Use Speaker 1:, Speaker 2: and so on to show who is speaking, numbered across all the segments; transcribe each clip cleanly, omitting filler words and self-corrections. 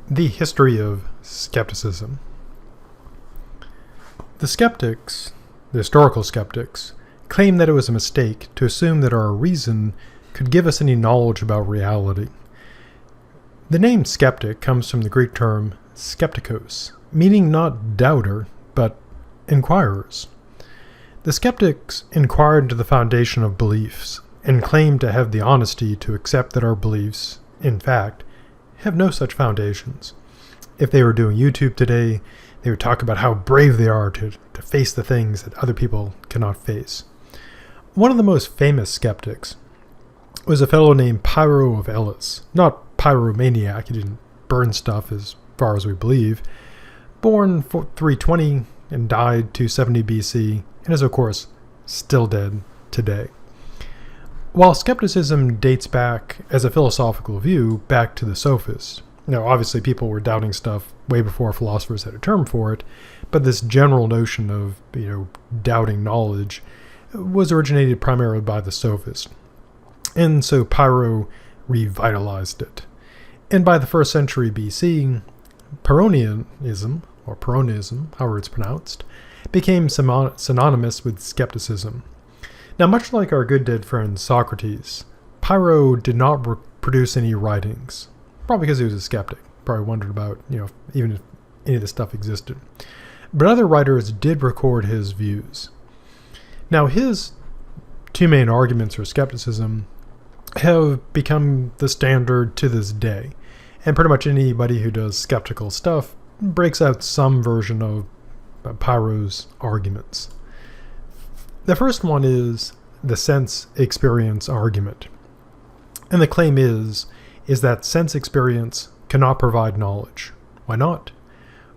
Speaker 1: The history of skepticism. The skeptics, the historical skeptics, claim that it was a mistake to assume that our reason could give us any knowledge about reality. The name skeptic comes from the Greek term skeptikos, meaning not doubter, but inquirers. The skeptics inquired into the foundation of beliefs and claimed to have the honesty to accept that our beliefs, in fact, have no such foundations. If they were doing YouTube today, they would talk about how brave they are to face the things that other people cannot face. One of the most famous skeptics was a fellow named Pyrrho of Elis. Not pyromaniac, he didn't burn stuff as far as we believe. Born 320 and died 270 BC, and is of course still dead today. While skepticism dates back, as a philosophical view, back to the sophists. Now, obviously people were doubting stuff way before philosophers had a term for it, but this general notion of, doubting knowledge was originated primarily by the sophists. And so Pyrrho revitalized it. And by the 1st century BC, Pyrrhonism, or Pyrrhonism, however it's pronounced, became synonymous with skepticism. Now, much like our good dead friend Socrates, Pyrrho did not produce any writings, probably because he was a skeptic. Probably wondered about, even if any of this stuff existed. But other writers did record his views. Now, his two main arguments for skepticism have become the standard to this day. And pretty much anybody who does skeptical stuff breaks out some version of Pyrrho's arguments. The first one is the sense experience argument. And the claim is that sense experience cannot provide knowledge. Why not?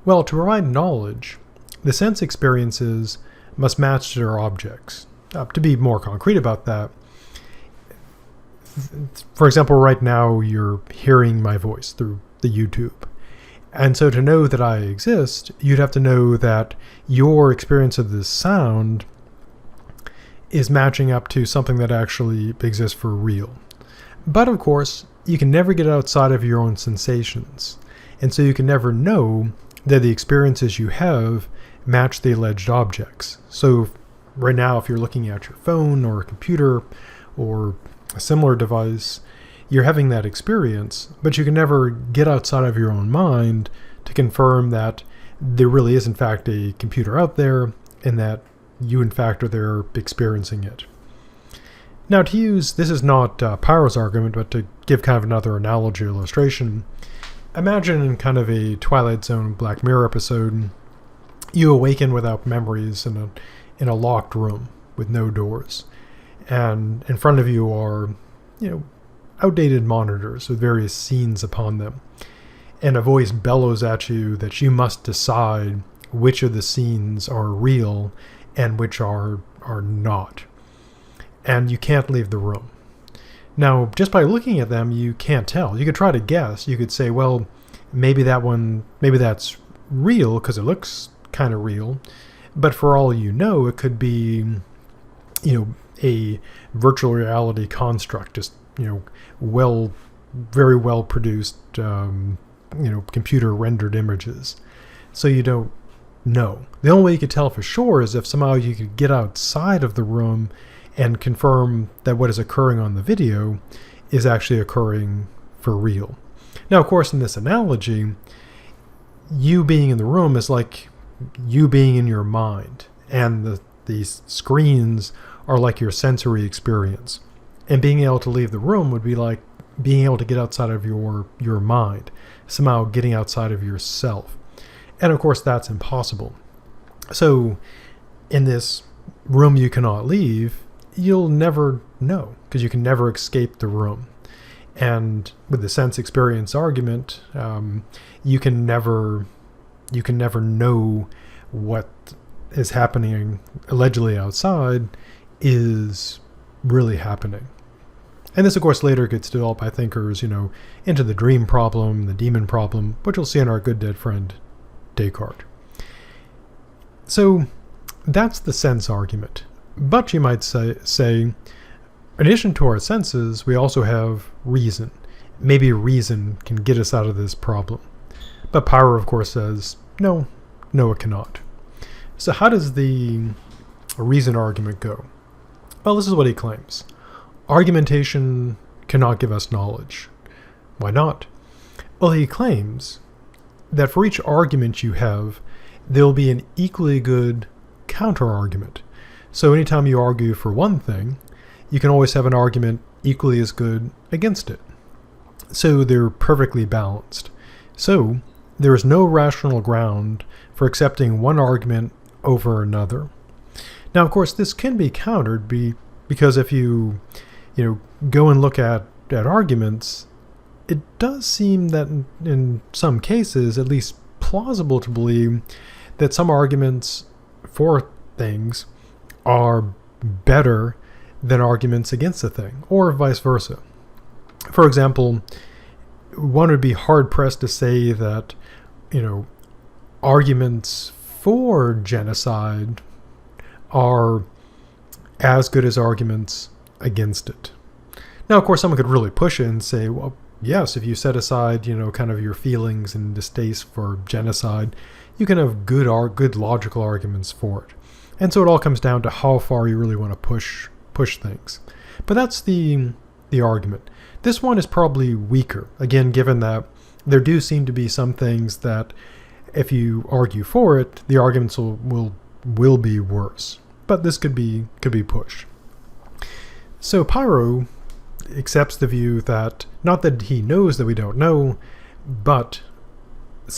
Speaker 1: Well, to provide knowledge, the sense experiences must match their objects. To be more concrete about that, for example, right now you're hearing my voice through the YouTube. And so to know that I exist, you'd have to know that your experience of this sound is matching up to something that actually exists for real. But of course, you can never get outside of your own sensations. And so you can never know that the experiences you have match the alleged objects. So right now, if you're looking at your phone or a computer or a similar device, you're having that experience, but you can never get outside of your own mind to confirm that there really is in fact a computer out there and that you in fact are there experiencing it. Now, to use, this is not Pyrrho's argument, but to give kind of another analogy or illustration, imagine in kind of a Twilight Zone Black Mirror episode, you awaken without memories in a locked room with no doors. And in front of you are, outdated monitors with various scenes upon them. And a voice bellows at you that you must decide which of the scenes are real and which are not. And you can't leave the room. Now, just by looking at them, you can't tell. You could try to guess. You could say, well, maybe that's real because it looks kind of real. But for all you know, it could be, a virtual reality construct, just, very well produced, computer rendered images. So you don't know. The only way you could tell for sure is if somehow you could get outside of the room and confirm that what is occurring on the video is actually occurring for real. Now, of course, in this analogy, you being in the room is like you being in your mind, and these screens are like your sensory experience. And being able to leave the room would be like being able to get outside of your mind, somehow getting outside of yourself. And of course, that's impossible. So in this room you cannot leave, you'll never know because you can never escape the room. And with the sense experience argument, you can never know what is happening allegedly outside is really happening. And this, of course, later gets developed by thinkers, into the dream problem, the demon problem, which we'll see in our good dead friend Descartes. So that's the sense argument. But you might say, in addition to our senses, we also have reason. Maybe reason can get us out of this problem. But Pyrrho, of course, says, no, it cannot. So how does the reason argument go? Well, this is what he claims. Argumentation cannot give us knowledge. Why not? Well, he claims that for each argument you have, there will be an equally good counter-argument. So anytime you argue for one thing, you can always have an argument equally as good against it. So they're perfectly balanced. So there is no rational ground for accepting one argument over another. Now, of course, this can be countered because if you go and look at arguments, it does seem that in some cases, at least plausible to believe, that some arguments for things are better than arguments against a thing, or vice versa. For example, one would be hard-pressed to say that, arguments for genocide are as good as arguments against it. Now, of course, someone could really push it and say, well, yes, if you set aside, kind of your feelings and distaste for genocide, you can have good logical arguments for it. And so it all comes down to how far you really want to push things. But that's the argument. This one is probably weaker, again, given that there do seem to be some things that if you argue for it, the arguments will be worse. But this could be pushed. So Pyrrho accepts the view that, not that he knows that we don't know, but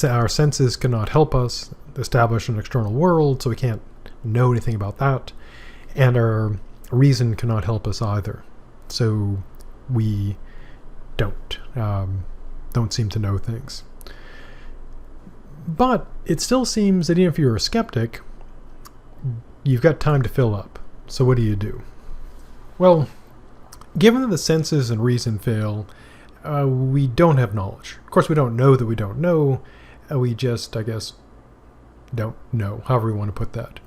Speaker 1: our senses cannot help us establish an external world, so we can't know anything about that, and our reason cannot help us either. So we don't seem to know things. But it still seems that even if you're a skeptic, you've got time to fill up. So what do you do? Well, given that the senses and reason fail, we don't have knowledge. Of course, we don't know that we don't know. We just, I guess, don't know, however we want to put that.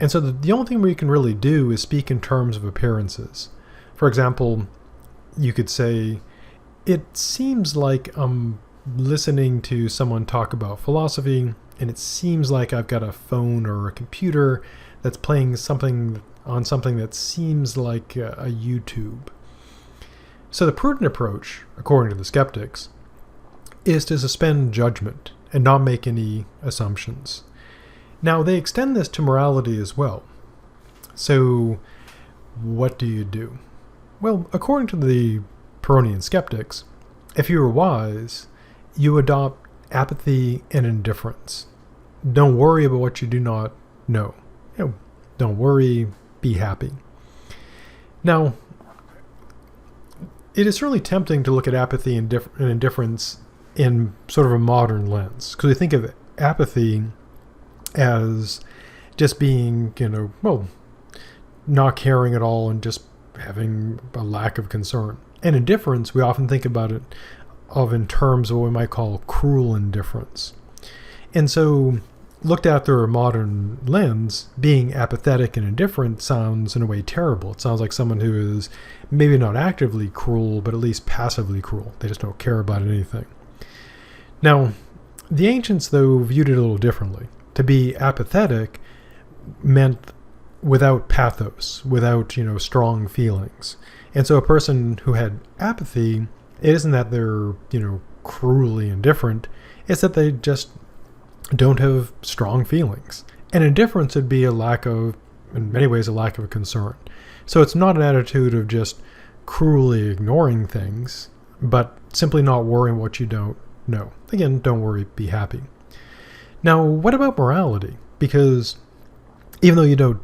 Speaker 1: And so the only thing we can really do is speak in terms of appearances. For example, you could say, it seems like I'm listening to someone talk about philosophy, and it seems like I've got a phone or a computer that's playing something that seems like a YouTube. So the prudent approach, according to the skeptics, is to suspend judgment and not make any assumptions. Now, they extend this to morality as well. So what do you do? Well, according to the Pyrrhonian skeptics, if you are wise, you adopt apathy and indifference. Don't worry about what you do not know. Don't worry, be happy. Now, it is certainly tempting to look at apathy and indifference in sort of a modern lens, because we think of apathy as just being, not caring at all and just having a lack of concern. And indifference, we often think about it in terms of what we might call cruel indifference. And so, looked at through a modern lens, being apathetic and indifferent sounds in a way terrible. It sounds like someone who is maybe not actively cruel, but at least passively cruel. They just don't care about anything. Now, the ancients, though, viewed it a little differently. To be apathetic meant without pathos, without, strong feelings. And so a person who had apathy, it isn't that they're, cruelly indifferent, it's that they just don't have strong feelings. And indifference would be in many ways, a lack of concern. So it's not an attitude of just cruelly ignoring things, but simply not worrying what you don't know. Again, don't worry, be happy. Now, what about morality? Because even though you don't,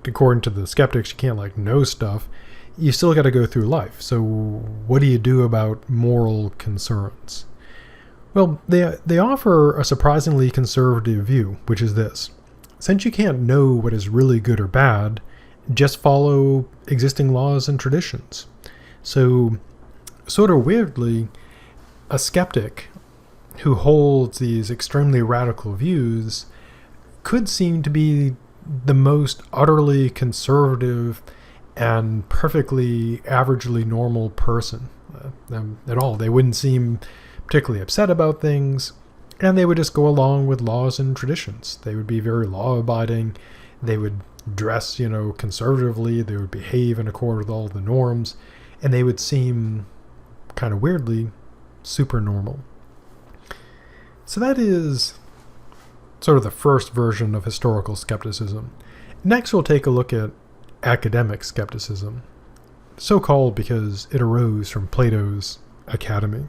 Speaker 1: according to the skeptics, you can't know stuff, you still got to go through life. So what do you do about moral concerns? Well, they offer a surprisingly conservative view, which is this. Since you can't know what is really good or bad, just follow existing laws and traditions. So, sort of weirdly, a skeptic who holds these extremely radical views could seem to be the most utterly conservative and perfectly averagely normal person at all. They wouldn't seem particularly upset about things. And they would just go along with laws and traditions. They would be very law-abiding. They would dress, conservatively. They would behave in accord with all the norms. And they would seem, kind of weirdly, super normal. So that is sort of the first version of historical skepticism. Next, we'll take a look at academic skepticism, so called because it arose from Plato's Academy.